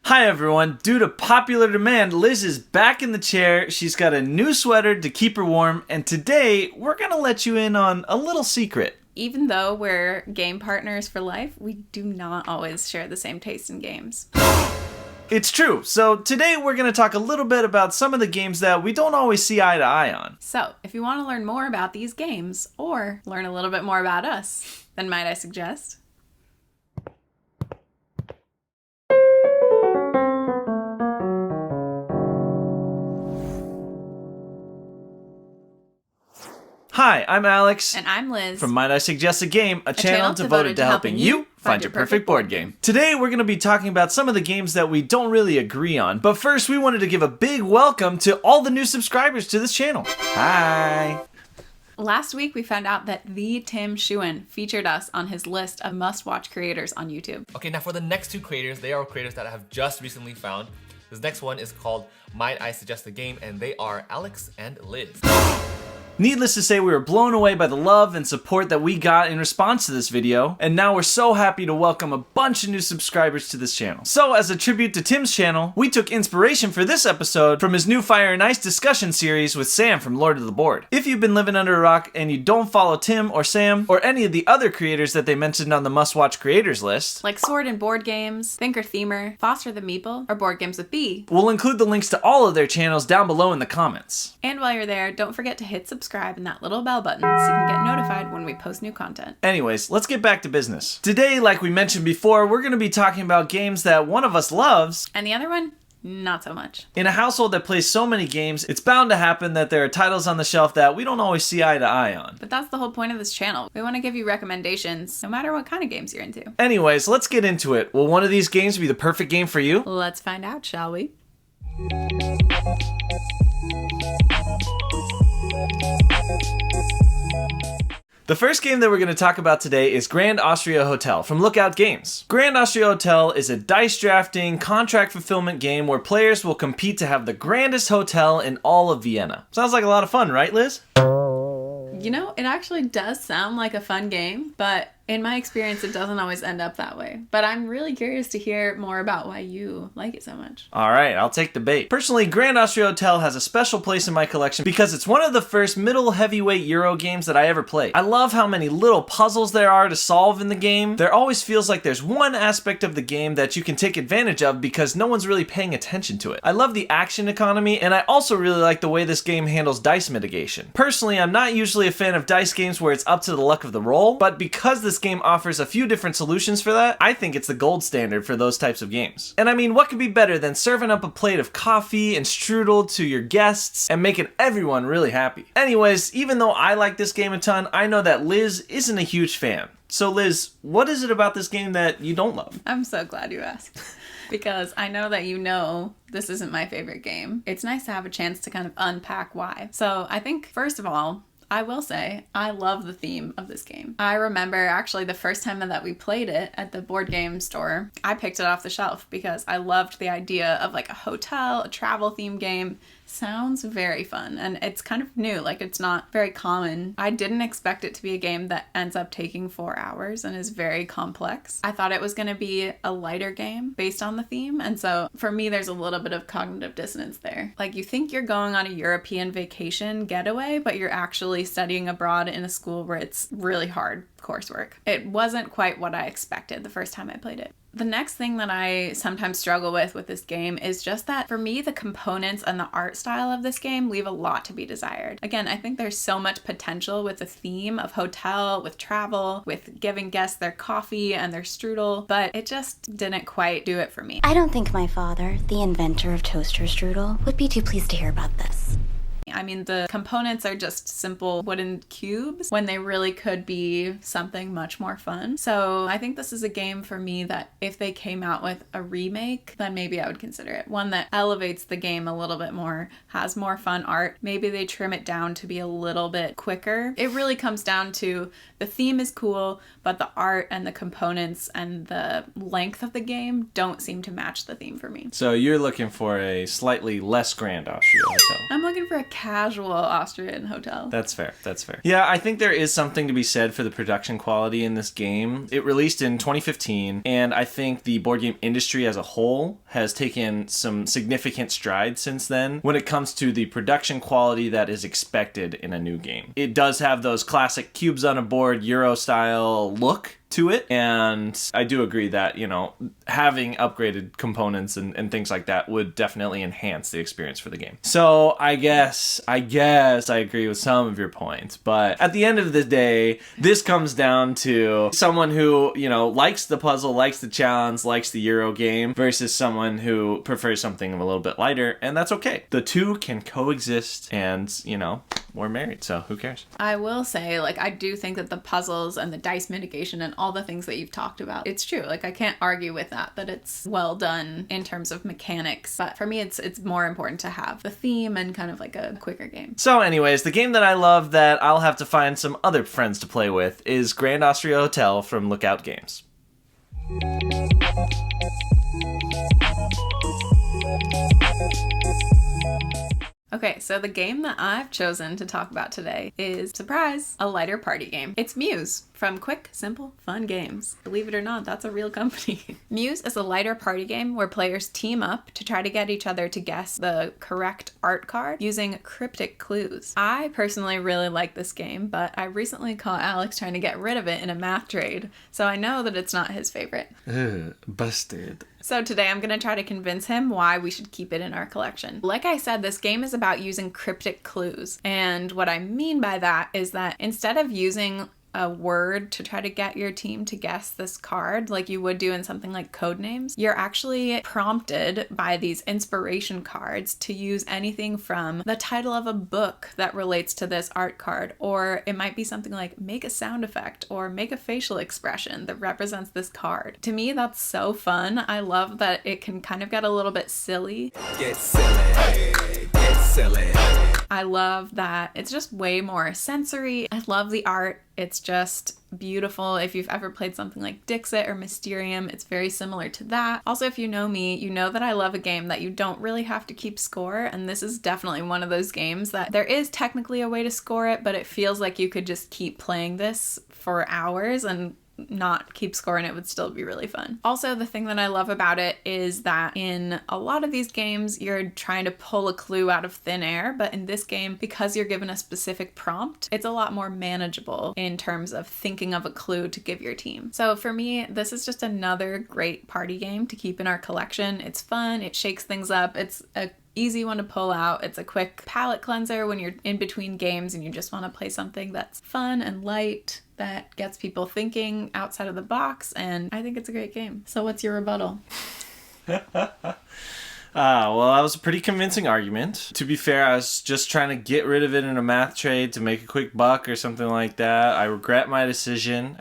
Hi everyone, due to popular demand, Liz is back in the chair, she's got a new sweater to keep her warm, and today we're gonna let you in on a little secret. Even though we're game partners for life, we do not always share the same taste in games. It's true, so today we're gonna talk a little bit about some of the games that we don't always see eye to eye on. So, if you want to learn more about these games, or learn a little bit more about us, then might I suggest... Hi, I'm Alex. And I'm Liz. From Might I Suggest a Game, a channel devoted to helping you find your perfect board game. Today we're going to be talking about some of the games that we don't really agree on. But first we wanted to give a big welcome to all the new subscribers to this channel. Hi! Last week we found out that the Tim Chuon featured us on his list of must-watch creators on YouTube. Okay, now for the next two creators, they are creators that I have just recently found. This next one is called Might I Suggest a Game, and they are Alex and Liz. Needless to say, we were blown away by the love and support that we got in response to this video, and now we're so happy to welcome a bunch of new subscribers to this channel. So, as a tribute to Tim's channel, we took inspiration for this episode from his new Fire and Ice discussion series with Sam from Lord of the Board. If you've been living under a rock and you don't follow Tim or Sam, or any of the other creators that they mentioned on the must-watch creators list, like Sword and Board Games, Thinker Themer, Foster the Meeple, or Board Games with B, we'll include the links to all of their channels down below in the comments. And while you're there, don't forget to hit subscribe and that little bell button so you can get notified when we post new content. Anyways, let's get back to business. Today, like we mentioned before, we're going to be talking about games that one of us loves, and the other one, not so much. In a household that plays so many games, it's bound to happen that there are titles on the shelf that we don't always see eye to eye on. But that's the whole point of this channel. We want to give you recommendations, no matter what kind of games you're into. Anyways, let's get into it. Will one of these games be the perfect game for you? Let's find out, shall we? The first game that we're going to talk about today is Grand Austria Hotel from Lookout Games. Grand Austria Hotel is a dice drafting, contract fulfillment game where players will compete to have the grandest hotel in all of Vienna. Sounds like a lot of fun, right, Liz? You know, it actually does sound like a fun game, but in my experience, it doesn't always end up that way. But I'm really curious to hear more about why you like it so much. Alright, I'll take the bait. Personally, Grand Austria Hotel has a special place in my collection because it's one of the first middle heavyweight Euro games that I ever played. I love how many little puzzles there are to solve in the game. There always feels like there's one aspect of the game that you can take advantage of because no one's really paying attention to it. I love the action economy, and I also really like the way this game handles dice mitigation. Personally, I'm not usually a fan of dice games where it's up to the luck of the roll, but because this game offers a few different solutions for that, I think it's the gold standard for those types of games. And I mean, what could be better than serving up a plate of coffee and strudel to your guests and making everyone really happy? Anyways, even though I like this game a ton, I know that Liz isn't a huge fan. So Liz, what is it about this game that you don't love? I'm so glad you asked. Because I know that you know this isn't my favorite game. It's nice to have a chance to kind of unpack why. So I think, first of all, I will say, I love the theme of this game. I remember actually the first time that we played it at the board game store, I picked it off the shelf because I loved the idea of like a hotel, a travel theme game. Sounds very fun, and it's kind of new, like it's not very common. I didn't expect it to be a game that ends up taking 4 hours and is very complex. I thought it was going to be a lighter game based on the theme, and so for me there's a little bit of cognitive dissonance there. Like you think you're going on a European vacation getaway, but you're actually studying abroad in a school where it's really hard coursework. It wasn't quite what I expected the first time I played it. The next thing that I sometimes struggle with this game is just that for me, the components and the art style of this game leave a lot to be desired. Again, I think there's so much potential with the theme of hotel, with travel, with giving guests their coffee and their strudel, but it just didn't quite do it for me. I don't think my father, the inventor of toaster strudel, would be too pleased to hear about this. I mean, the components are just simple wooden cubes when they really could be something much more fun. So I think this is a game for me that if they came out with a remake, then maybe I would consider it. One that elevates the game a little bit more, has more fun art. Maybe they trim it down to be a little bit quicker. It really comes down to the theme is cool, but the art and the components and the length of the game don't seem to match the theme for me. So you're looking for a slightly less Grand Austria Hotel. I'm looking for a casual Austrian hotel. That's fair. That's fair. Yeah, I think there is something to be said for the production quality in this game. It released in 2015, and I think the board game industry as a whole has taken some significant strides since then when it comes to the production quality that is expected in a new game. It does have those classic cubes on a board Euro style look to it, and I do agree that, you know, having upgraded components and things like that would definitely enhance the experience for the game. So I guess I agree with some of your points, but at the end of the day, this comes down to someone who, you know, likes the puzzle, likes the challenge, likes the Euro game versus someone who prefers something a little bit lighter, and that's okay. The two can coexist, and, you know, we're married, so who cares? I will say, like, I do think that the puzzles and the dice mitigation and all the things that you've talked about, it's true. Like, I can't argue with that it's well done in terms of mechanics. But for me, it's more important to have the theme and kind of like a quicker game. So anyways, the game that I love that I'll have to find some other friends to play with is Grand Austria Hotel from Lookout Games. Okay, so the game that I've chosen to talk about today is, surprise, a lighter party game. It's Muse from Quick, Simple, Fun Games. Believe it or not, that's a real company. Muse is a lighter party game where players team up to try to get each other to guess the correct art card using cryptic clues. I personally really like this game, but I recently caught Alex trying to get rid of it in a math trade, so I know that it's not his favorite. Busted. So today I'm going to try to convince him why we should keep it in our collection. Like I said, this game is about using cryptic clues. And what I mean by that is that instead of using a word to try to get your team to guess this card like you would do in something like Codenames, you're actually prompted by these inspiration cards to use anything from the title of a book that relates to this art card, or it might be something like make a sound effect or make a facial expression that represents this card. To me, that's so fun. I love that it can kind of get a little bit silly. Get silly. Get silly. I love that it's just way more sensory. I love the art. It's just beautiful. If you've ever played something like Dixit or Mysterium, it's very similar to that. Also, if you know me, you know that I love a game that you don't really have to keep score, and this is definitely one of those games that there is technically a way to score it, but it feels like you could just keep playing this for hours and not keep score and it would still be really fun. Also, the thing that I love about it is that in a lot of these games, you're trying to pull a clue out of thin air, but in this game, because you're given a specific prompt, it's a lot more manageable in terms of thinking of a clue to give your team. So for me, this is just another great party game to keep in our collection. It's fun, it shakes things up, it's a easy one to pull out. It's a quick palate cleanser when you're in between games and you just want to play something that's fun and light, that gets people thinking outside of the box, and I think it's a great game. So what's your rebuttal? Well, that was a pretty convincing argument. To be fair, I was just trying to get rid of it in a math trade to make a quick buck or something like that. I regret my decision.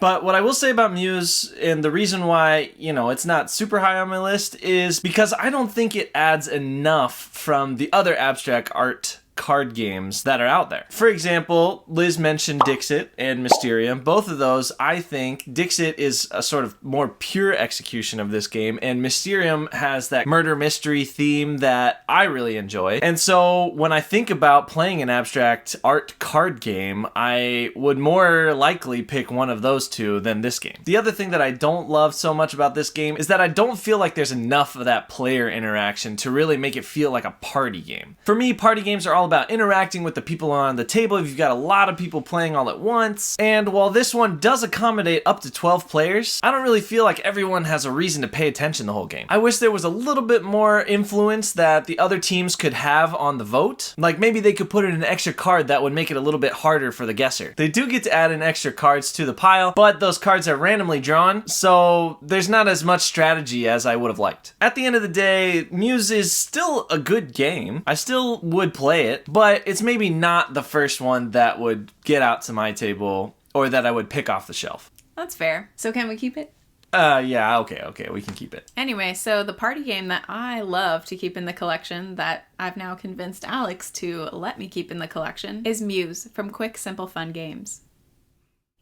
But what I will say about Muse, and the reason why, you know, it's not super high on my list, is because I don't think it adds enough from the other abstract art card games that are out there. For example, Liz mentioned Dixit and Mysterium. Both of those, I think, Dixit is a sort of more pure execution of this game, and Mysterium has that murder mystery theme that I really enjoy. And so when I think about playing an abstract art card game, I would more likely pick one of those two than this game. The other thing that I don't love so much about this game is that I don't feel like there's enough of that player interaction to really make it feel like a party game. For me, party games are all about interacting with the people on the table if you've got a lot of people playing all at once. And while this one does accommodate up to 12 players, I don't really feel like everyone has a reason to pay attention the whole game. I wish there was a little bit more influence that the other teams could have on the vote. Like maybe they could put in an extra card that would make it a little bit harder for the guesser. They do get to add in extra cards to the pile, but those cards are randomly drawn, so there's not as much strategy as I would have liked. At the end of the day, Muse is still a good game. I still would play it, but it's maybe not the first one that would get out to my table or that I would pick off the shelf. That's fair. So can we keep it? Yeah, okay, we can keep it. Anyway, so the party game that I love to keep in the collection, that I've now convinced Alex to let me keep in the collection, is Muse from Quick, Simple, Fun Games.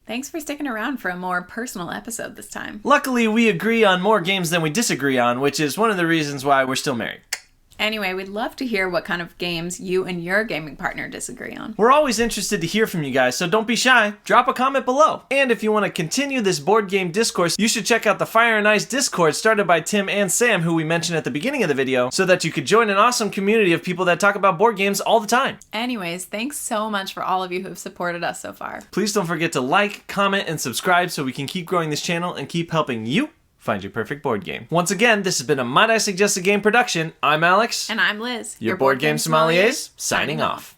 Thanks for sticking around for a more personal episode this time. Luckily, we agree on more games than we disagree on, which is one of the reasons why we're still married. Anyway, we'd love to hear what kind of games you and your gaming partner disagree on. We're always interested to hear from you guys, so don't be shy. Drop a comment below. And if you want to continue this board game discourse, you should check out the Fire and Ice Discord started by Tim and Sam, who we mentioned at the beginning of the video, so that you could join an awesome community of people that talk about board games all the time. Anyways, thanks so much for all of you who have supported us so far. Please don't forget to like, comment, and subscribe so we can keep growing this channel and keep helping you find your perfect board game. Once again, this has been a Might I Suggest a Game production. I'm Alex. And I'm Liz. Your board game sommeliers, signing off.